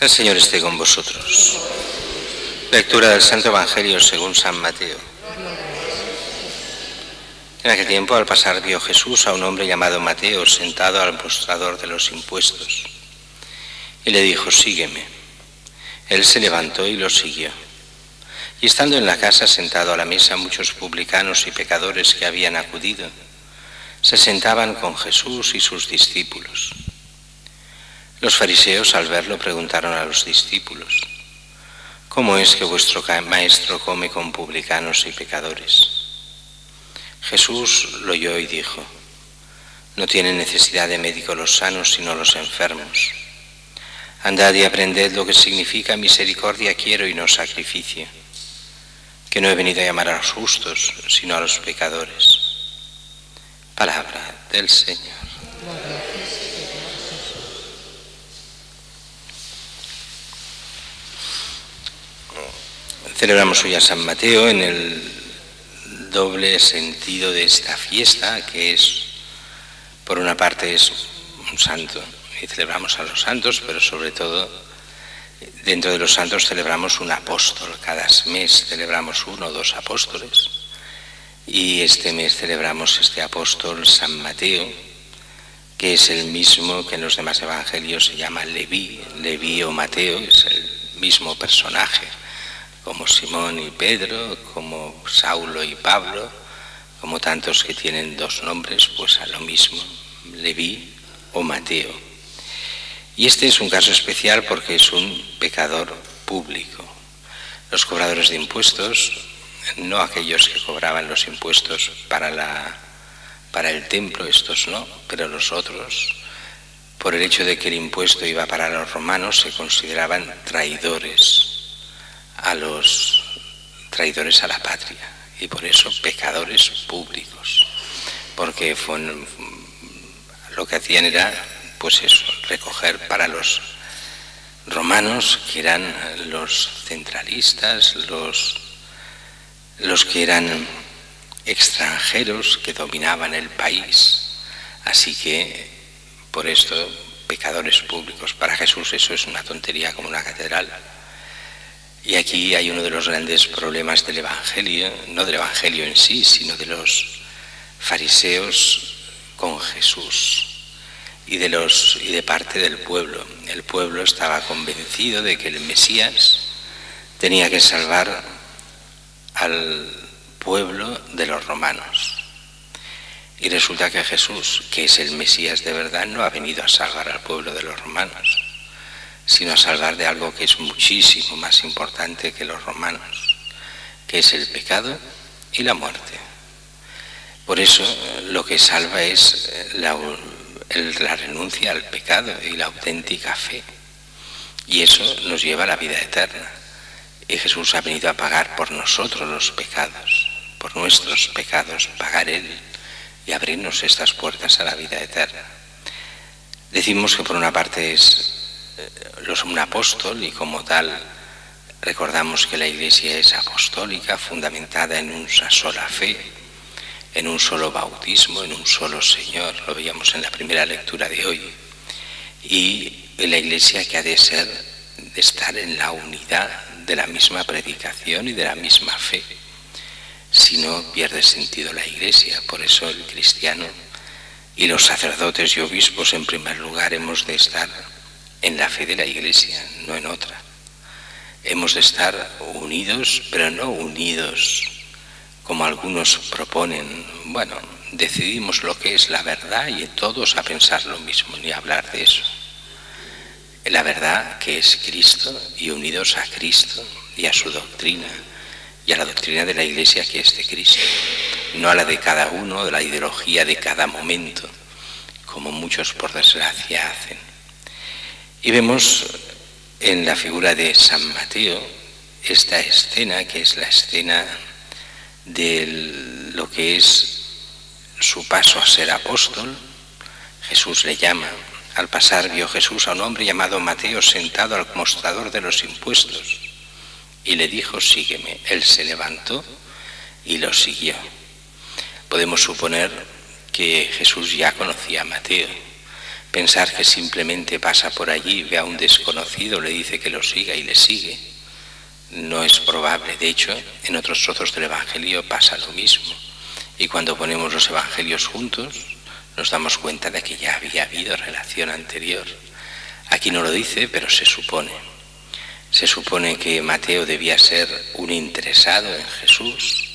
El Señor esté con vosotros. Lectura del Santo Evangelio según San Mateo. En aquel tiempo, al pasar, vio Jesús a un hombre llamado Mateo sentado al mostrador de los impuestos. Y le dijo: sígueme. Él se levantó y lo siguió. Y estando en la casa, sentado a la mesa, muchos publicanos y pecadores que habían acudido, se sentaban con Jesús y sus discípulos. Los fariseos, al verlo, preguntaron a los discípulos: ¿cómo es que vuestro maestro come con publicanos y pecadores? Jesús lo oyó y dijo: no tienen necesidad de médico los sanos, sino los enfermos. Andad y aprended lo que significa misericordia quiero y no sacrificio, que no he venido a llamar a los justos, sino a los pecadores. Palabra del Señor. Celebramos hoy a San Mateo en el doble sentido de esta fiesta, que es, por una parte, es un santo, y celebramos a los santos, pero sobre todo, dentro de los santos celebramos un apóstol. Cada mes celebramos uno o dos apóstoles, y este mes celebramos este apóstol San Mateo, que es el mismo que en los demás evangelios se llama Leví o Mateo, es el mismo personaje, como Simón y Pedro, como Saulo y Pablo, como tantos que tienen dos nombres, pues a lo mismo, Leví o Mateo. Y este es un caso especial porque es un pecador público. Los cobradores de impuestos, no aquellos que cobraban los impuestos para el templo, estos no, pero los otros, por el hecho de que el impuesto iba para los romanos, se consideraban traidores a la patria, y por eso pecadores públicos, porque lo que hacían era, pues eso, recoger para los romanos, que eran los centralistas, los que eran extranjeros que dominaban el país. Así que, por esto, pecadores públicos. Para Jesús eso es una tontería como una catedral. Y aquí hay uno de los grandes problemas del Evangelio, no del Evangelio en sí, sino de los fariseos con Jesús y de parte del pueblo. El pueblo estaba convencido de que el Mesías tenía que salvar al pueblo de los romanos. Y resulta que Jesús, que es el Mesías de verdad, no ha venido a salvar al pueblo de los romanos, sino a salvar de algo que es muchísimo más importante que los romanos, que es el pecado y la muerte. Por eso lo que salva es la renuncia al pecado y la auténtica fe. Y eso nos lleva a la vida eterna. Y Jesús ha venido a pagar por nosotros los pecados, por nuestros pecados, pagar Él y abrirnos estas puertas a la vida eterna. Decimos que por una parte es un apóstol, y como tal recordamos que la Iglesia es apostólica, fundamentada en una sola fe, en un solo bautismo, en un solo Señor. Lo veíamos en la primera lectura de hoy. Y la Iglesia que ha de estar en la unidad de la misma predicación y de la misma fe. Si no, pierde sentido la Iglesia. Por eso el cristiano y los sacerdotes y obispos, en primer lugar, hemos de estar en la fe de la Iglesia, no en otra. Hemos de estar unidos, pero no unidos como algunos proponen. Bueno, decidimos lo que es la verdad y todos a pensar lo mismo, ni hablar de eso. La verdad, que es Cristo, y unidos a Cristo y a su doctrina, y a la doctrina de la Iglesia, que es de Cristo, no a la de cada uno, de la ideología de cada momento, como muchos por desgracia hacen. Y vemos en la figura de San Mateo esta escena, que es la escena de lo que es su paso a ser apóstol. Jesús le llama. Al pasar vio Jesús a un hombre llamado Mateo sentado al mostrador de los impuestos y le dijo: sígueme. Él se levantó y lo siguió. Podemos suponer que Jesús ya conocía a Mateo. Pensar que simplemente pasa por allí, ve a un desconocido, le dice que lo siga y le sigue, no es probable. De hecho, en otros trozos del Evangelio pasa lo mismo. Y cuando ponemos los Evangelios juntos, nos damos cuenta de que ya había habido relación anterior. Aquí no lo dice, pero se supone. Se supone que Mateo debía ser un interesado en Jesús,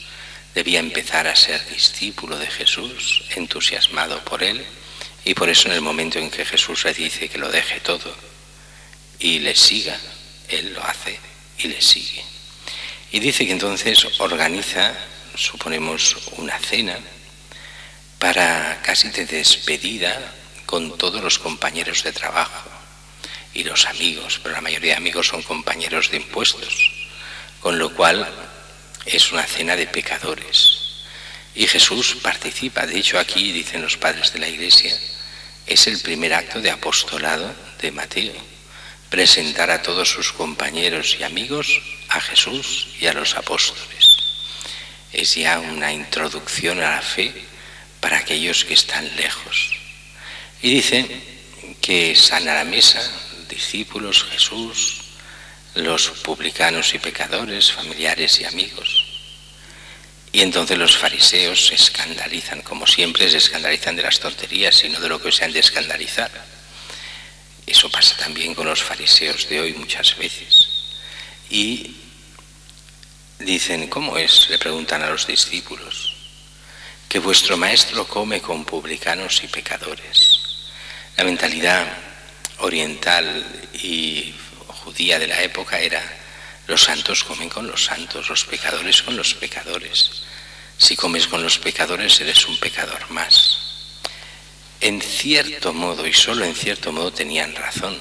debía empezar a ser discípulo de Jesús, entusiasmado por él, y por eso en el momento en que Jesús le dice que lo deje todo y le siga, él lo hace y le sigue. Y dice que entonces organiza, suponemos, una cena para casi de despedida con todos los compañeros de trabajo y los amigos, pero la mayoría de amigos son compañeros de impuestos, con lo cual es una cena de pecadores. Y Jesús participa. De hecho, aquí dicen los padres de la Iglesia, es el primer acto de apostolado de Mateo, presentar a todos sus compañeros y amigos a Jesús y a los apóstoles. Es ya una introducción a la fe para aquellos que están lejos. Y dice que sana la mesa, discípulos, Jesús, los publicanos y pecadores, familiares y amigos. Y entonces los fariseos se escandalizan, como siempre se escandalizan de las tonterías y no de lo que se han de escandalizar. Eso pasa también con los fariseos de hoy muchas veces. Y dicen, ¿cómo es?, le preguntan a los discípulos, que vuestro maestro come con publicanos y pecadores. La mentalidad oriental y judía de la época era: los santos comen con los santos, los pecadores con los pecadores. Si comes con los pecadores eres un pecador más. En cierto modo, y solo en cierto modo, tenían razón.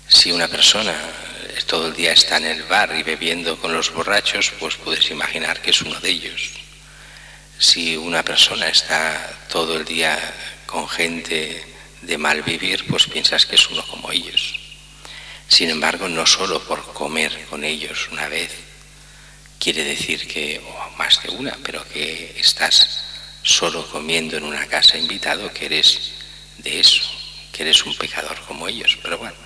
Si una persona todo el día está en el bar y bebiendo con los borrachos, pues puedes imaginar que es uno de ellos. Si una persona está todo el día con gente de mal vivir, pues piensas que es uno como ellos. Sin embargo, no solo por comer con ellos una vez quiere decir que, o más de una, pero que estás solo comiendo en una casa invitado, que eres de eso, que eres un pecador como ellos. Pero bueno,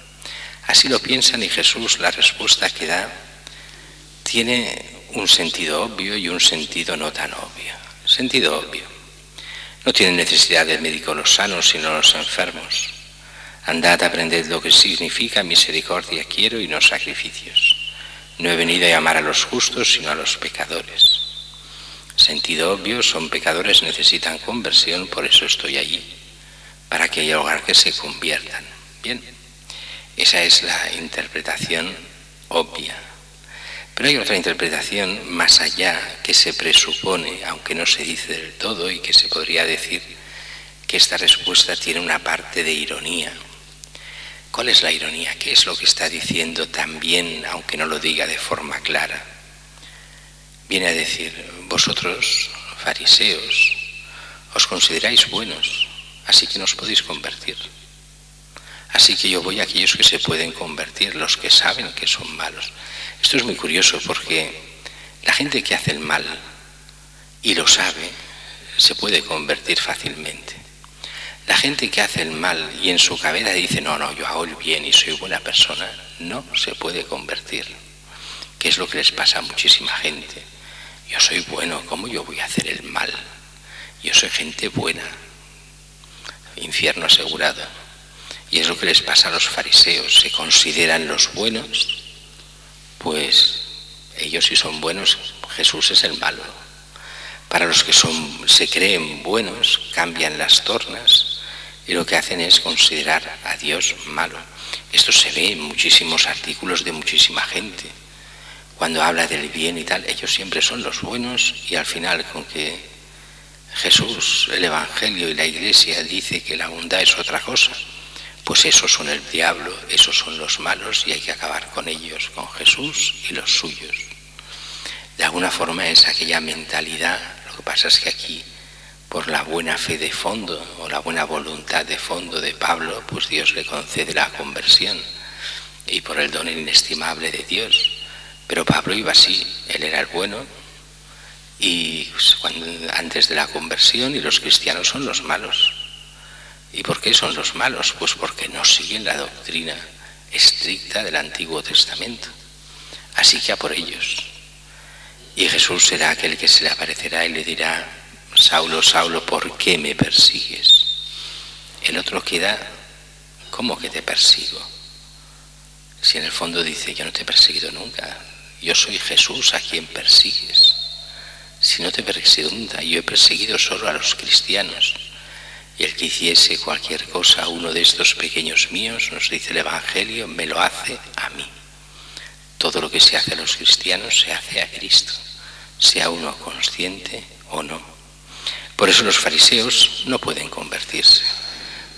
así lo piensan, y Jesús, la respuesta que da tiene un sentido obvio y un sentido no tan obvio. Sentido obvio: no tienen necesidad del médico los sanos, sino los enfermos. Andad, aprended lo que significa misericordia quiero y no sacrificios. No he venido a llamar a los justos, sino a los pecadores. Sentido obvio: son pecadores, necesitan conversión, por eso estoy allí, para que haya lugar que se conviertan. Bien, esa es la interpretación obvia. Pero hay otra interpretación más allá, que se presupone, aunque no se dice del todo, y que se podría decir que esta respuesta tiene una parte de ironía. ¿Cuál es la ironía? ¿Qué es lo que está diciendo también, aunque no lo diga de forma clara? Viene a decir: vosotros, fariseos, os consideráis buenos, así que no os podéis convertir. Así que yo voy a aquellos que se pueden convertir, los que saben que son malos. Esto es muy curioso, porque la gente que hace el mal y lo sabe, se puede convertir fácilmente. La gente que hace el mal y en su cabeza dice: no, yo hago el bien y soy buena persona, no se puede convertir. ¿Qué es lo que les pasa a muchísima gente? Yo soy bueno, ¿cómo yo voy a hacer el mal? Yo soy gente buena. Infierno asegurado. Y es lo que les pasa a los fariseos. Se consideran los buenos, pues ellos sí son buenos, Jesús es el malo. Para los que se creen buenos, cambian las tornas y lo que hacen es considerar a Dios malo. Esto se ve en muchísimos artículos de muchísima gente. Cuando habla del bien y tal, ellos siempre son los buenos, y al final, con que Jesús, el Evangelio y la Iglesia dice que la bondad es otra cosa, pues esos son el diablo, esos son los malos, y hay que acabar con ellos, con Jesús y los suyos. De alguna forma es aquella mentalidad. Lo que pasa es que aquí, por la buena fe de fondo o la buena voluntad de fondo de Pablo, pues Dios le concede la conversión, y por el don inestimable de Dios. Pero Pablo iba así, él era el bueno, y antes de la conversión, y los cristianos son los malos. ¿Y por qué son los malos? Pues porque no siguen la doctrina estricta del Antiguo Testamento. Así que a por ellos. Y Jesús será aquel que se le aparecerá y le dirá: Saulo, Saulo, ¿por qué me persigues? El otro queda: ¿cómo que te persigo? Si en el fondo dice: yo no te he perseguido nunca, yo soy Jesús a quien persigues. Si no te he perseguido nunca, yo he perseguido solo a los cristianos. Y el que hiciese cualquier cosa a uno de estos pequeños míos, nos dice el Evangelio, me lo hace a mí. Todo lo que se hace a los cristianos se hace a Cristo, sea uno consciente o no. Por eso los fariseos no pueden convertirse.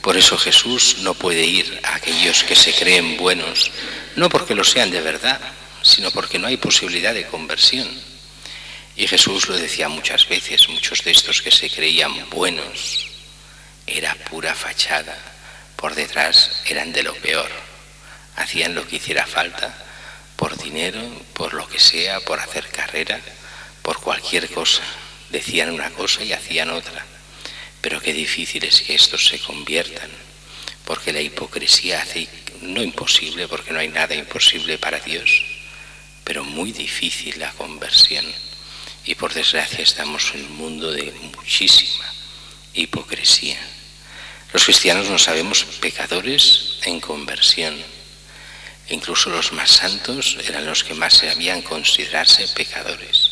Por eso Jesús no puede ir a aquellos que se creen buenos, no porque lo sean de verdad, sino porque no hay posibilidad de conversión. Y Jesús lo decía muchas veces: muchos de estos que se creían buenos era pura fachada, por detrás eran de lo peor, hacían lo que hiciera falta, por dinero, por lo que sea, por hacer carrera, por cualquier cosa. Decían una cosa y hacían otra. Pero qué difícil es que estos se conviertan, porque la hipocresía hace, no imposible, porque no hay nada imposible para Dios, pero muy difícil la conversión. Y por desgracia estamos en un mundo de muchísima hipocresía. Los cristianos nos sabemos pecadores en conversión. Incluso los más santos eran los que más sabían considerarse pecadores,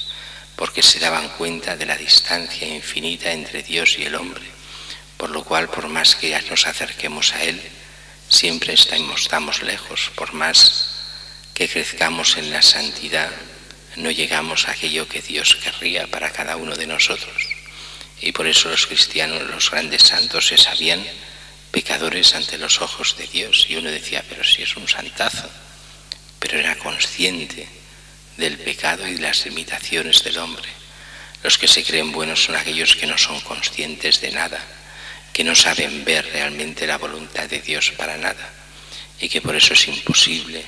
porque se daban cuenta de la distancia infinita entre Dios y el hombre, por lo cual, por más que nos acerquemos a Él, siempre estamos lejos. Por más que crezcamos en la santidad, no llegamos a aquello que Dios querría para cada uno de nosotros. Y por eso los cristianos, los grandes santos, se sabían pecadores ante los ojos de Dios. Y uno decía: pero si es un santazo. Pero era consciente del pecado y de las limitaciones del hombre. Los que se creen buenos son aquellos que no son conscientes de nada, que no saben ver realmente la voluntad de Dios para nada, y que por eso es imposible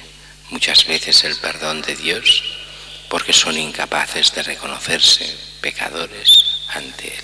muchas veces el perdón de Dios, porque son incapaces de reconocerse pecadores ante Él.